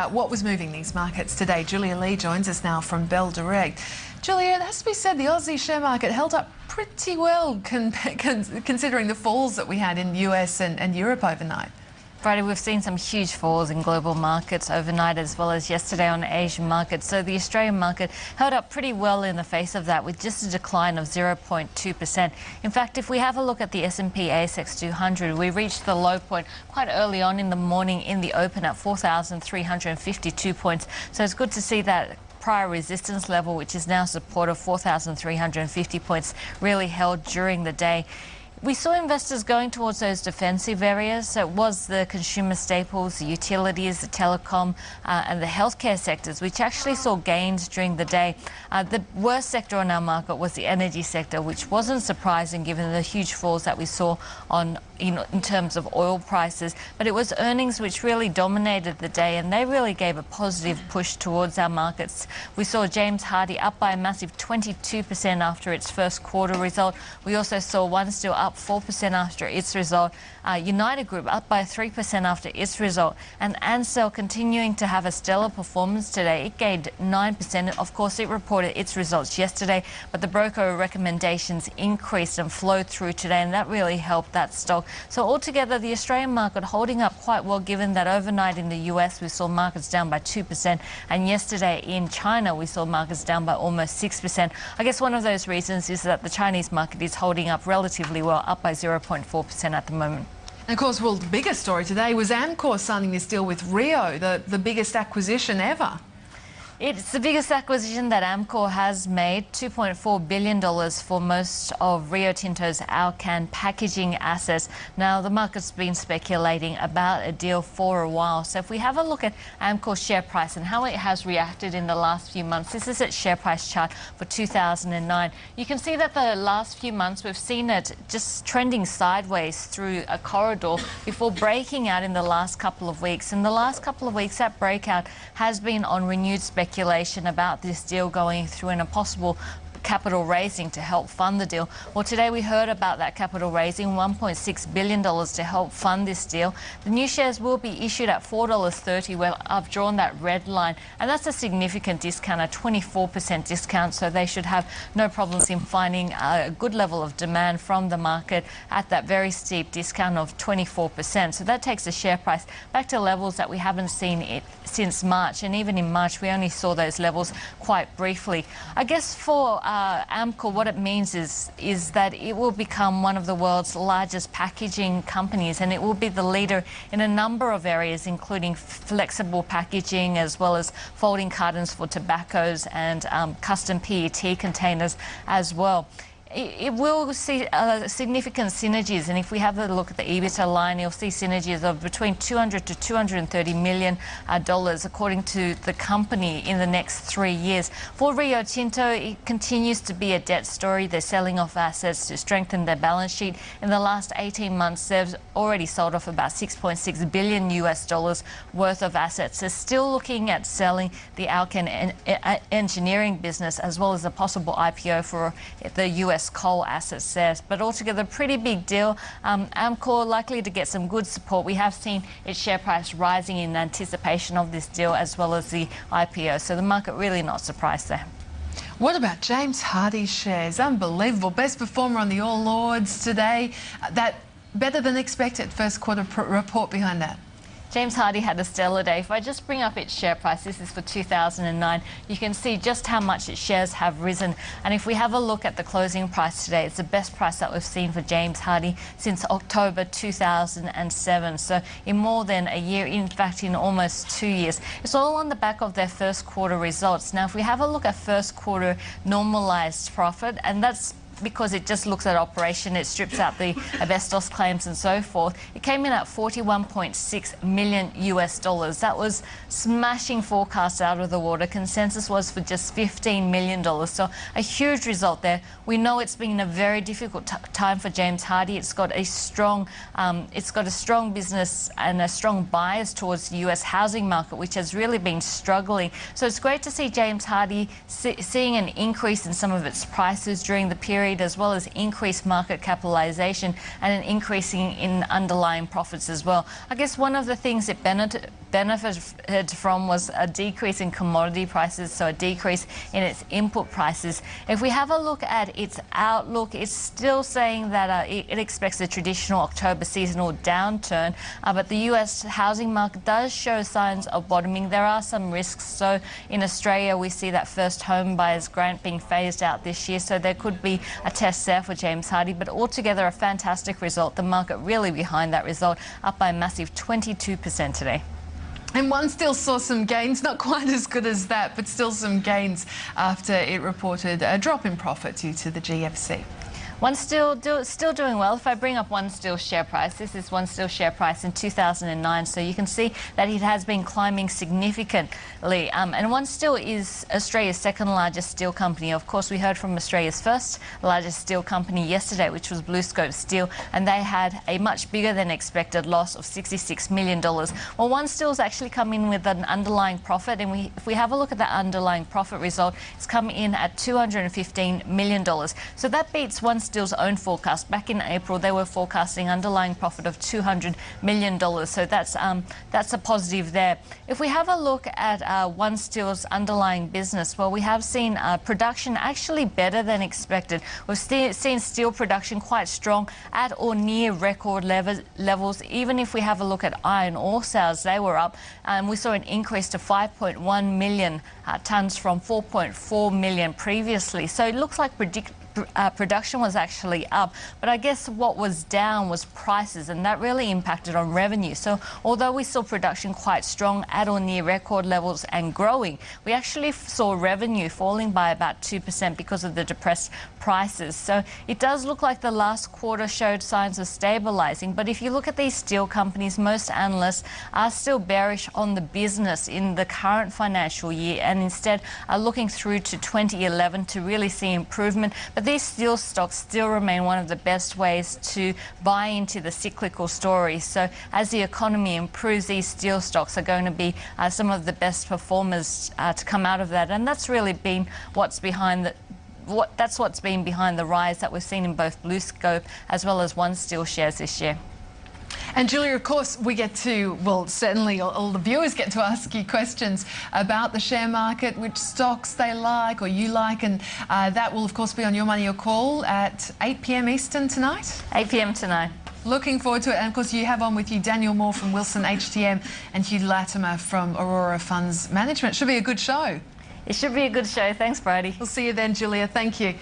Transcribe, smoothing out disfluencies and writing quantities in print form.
What was moving these markets today? Julia Lee joins us now from Bell Direct. Julia, it has to be said the Aussie share market held up pretty well considering the falls that we had in US and Europe overnight. Friday, we've seen some huge falls in global markets overnight as well as yesterday on Asian markets. So the Australian market held up pretty well in the face of that with just a decline of 0.2%. In fact, if we have a look at the S&P ASX 200, we reached the low point quite early on in the morning in the open at 4,352 points. So it's good to see that prior resistance level, which is now support of 4,350 points, really held during the day. We saw investors going towards those defensive areas. So it was the consumer staples, the utilities, the telecom and the healthcare sectors, which actually saw gains during the day. The worst sector on our market was the energy sector, which wasn't surprising given the huge falls that we saw on in terms of oil prices. But it was earnings which really dominated the day, and they really gave a positive push towards our markets. We saw James Hardie up by a massive 22% after its first quarter result. We also saw One Steel up 4% after its result. United Group up by 3% after its result. And Ansell continuing to have a stellar performance today. It gained 9%. Of course, it reported its results yesterday, but the broker recommendations increased and flowed through today, and that really helped that stock. So altogether, the Australian market holding up quite well, given that overnight in the US we saw markets down by 2%, and yesterday in China we saw markets down by almost 6%. I guess one of those reasons is that the Chinese market is holding up relatively well, up by 0.4% at the moment. And of course, well, the biggest story today was Amcor signing this deal with Rio, the biggest acquisition ever. It's the biggest acquisition that Amcor has made, $2.4 billion for most of Rio Tinto's Alcan packaging assets. Now, the market's been speculating about a deal for a while. So if we have a look at Amcor's share price and how it has reacted in the last few months, this is its share price chart for 2009. You can see that the last few months we've seen it just trending sideways through a corridor before breaking out in the last couple of weeks. In the last couple of weeks, that breakout has been on renewed speculation about this deal going through and a possible capital raising to help fund the deal. Well, today we heard about that capital raising, $1.6 billion to help fund this deal. The new shares will be issued at $4.30, where I've drawn that red line, and that's a significant discount, a 24% discount, so they should have no problems in finding a good level of demand from the market at that very steep discount of 24%. So that takes the share price back to levels that we haven't seen it since March, and even in March we only saw those levels quite briefly. I guess for Amcor, what it means is that it will become one of the world's largest packaging companies, and it will be the leader in a number of areas, including flexible packaging as well as folding cartons for tobaccos and custom PET containers as well. It will see significant synergies, and if we have a look at the EBITDA line, you'll see synergies of between $200 to $230 million according to the company in the next 3 years. For Rio Tinto, it continues to be a debt story. They're selling off assets to strengthen their balance sheet. In the last 18 months, they've already sold off about $6.6 billion worth of assets. They're still looking at selling the Alcan engineering business as well as a possible IPO for the US coal assets there, but altogether pretty big deal. Amcor likely to get some good support. We have seen its share price rising in anticipation of this deal as well as the IPO, so the market really not surprised there. What about James Hardie's shares? Unbelievable. Best performer on the All Ords today. That better than expected first quarter report behind that. James Hardie had a stellar day. If I just bring up its share price, this is for 2009, you can see just how much its shares have risen. And if we have a look at the closing price today, it's the best price that we've seen for James Hardie since October 2007. So in more than a year, in fact, in almost 2 years. It's all on the back of their first quarter results. Now, if we have a look at first quarter normalised profit, and that's because it just looks at operation, it strips out the asbestos claims and so forth. It came in at $41.6 million. That was smashing forecasts out of the water. Consensus was for just $15 million. So a huge result there. We know it's been a very difficult time for James Hardie. It's got a strong business and a strong bias towards the US housing market, which has really been struggling. So it's great to see James Hardie seeing an increase in some of its prices during the period. carried, as well as increased market capitalisation and an increase in underlying profits as well. I guess one of the things it benefited from was a decrease in commodity prices, so a decrease in its input prices. If we have a look at its outlook, it's still saying that it expects a traditional October seasonal downturn, but the US housing market does show signs of bottoming. There are some risks. So in Australia, we see that first home buyers grant being phased out this year, so there could be a test there for James Hardie, but altogether a fantastic result. The market really behind that result, up by a massive 22% today. And One Steel saw some gains, not quite as good as that, but still some gains after it reported a drop in profit due to the GFC. One Steel still doing well. If I bring up One Steel share price, this is One Steel share price in 2009. So you can see that it has been climbing significantly. And One Steel is Australia's second largest steel company. Of course, we heard from Australia's first largest steel company yesterday, which was BlueScope Steel, and they had a much bigger than expected loss of $66 million. Well, One Steel's actually come in with an underlying profit, and if we have a look at that underlying profit result, it's come in at $215 million. So that beats One Steel's own forecast. Back in April, they were forecasting underlying profit of $200 million. So that's a positive there. If we have a look at One Steel's underlying business, well, we have seen production actually better than expected. We've seen steel production quite strong at or near record levels. Even if we have a look at iron ore sales, they were up. We saw an increase to 5.1 million tonnes from 4.4 million previously. So it looks like production was actually up, but I guess what was down was prices, and that really impacted on revenue. So although we saw production quite strong at or near record levels and growing, we actually saw revenue falling by about 2% because of the depressed prices. So it does look like the last quarter showed signs of stabilizing, but if you look at these steel companies, most analysts are still bearish on the business in the current financial year, and instead are looking through to 2011 to really see improvement. But these steel stocks still remain one of the best ways to buy into the cyclical story. So as the economy improves, these steel stocks are going to be some of the best performers to come out of that. And that's really been what's behind the rise that we've seen in both BlueScope as well as One Steel shares this year. And Julia, of course, we get to, well, certainly all the viewers get to ask you questions about the share market, which stocks they like or you like, and that will, of course, be on Your Money, Your Call at 8 p.m. Eastern tonight. 8 p.m. tonight. Looking forward to it. And, of course, you have on with you Daniel Moore from Wilson HTM and Hugh Latimer from Aurora Funds Management. Should be a good show. It should be a good show. Thanks, Bridie. We'll see you then, Julia. Thank you.